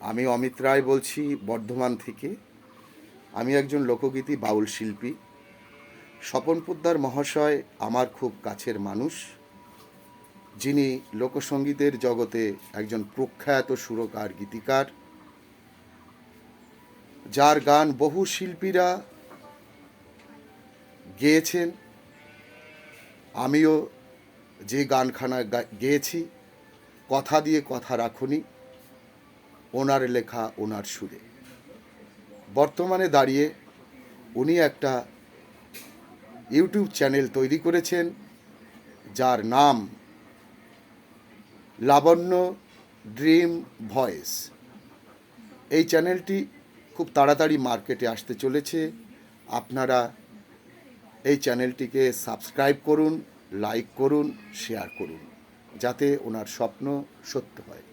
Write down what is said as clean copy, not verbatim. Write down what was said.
আমি অমিত রায় বলছি বর্ধমান থেকে। আমি একজন লোকগীতি বাউল শিল্পী। স্বপন পোদ্দার মহাশয় আমার খুব কাছের মানুষ, যিনি লোকসঙ্গীতের জগতে একজন প্রখ্যাত সুরকার গীতিকার, যার গান বহু শিল্পীরা গেয়েছেন। আমিও যে গানখানা গেয়েছি, কথা দিয়ে কথা রাখুনি, ওনার লেখা ওনার সুরে। বর্তমানে দাঁড়িয়ে উনি একটা ইউটিউব চ্যানেল তৈরি করেছেন, যার নাম লাবণ্য ড্রিম ভয়েস। এই চ্যানেলটি খুব তাড়াতাড়ি মার্কেটে আসতে চলেছে। আপনারা এই চ্যানেলটিকে সাবস্ক্রাইব করুন, লাইক করুন, শেয়ার করুন, যাতে ওনার স্বপ্ন সত্য হয়।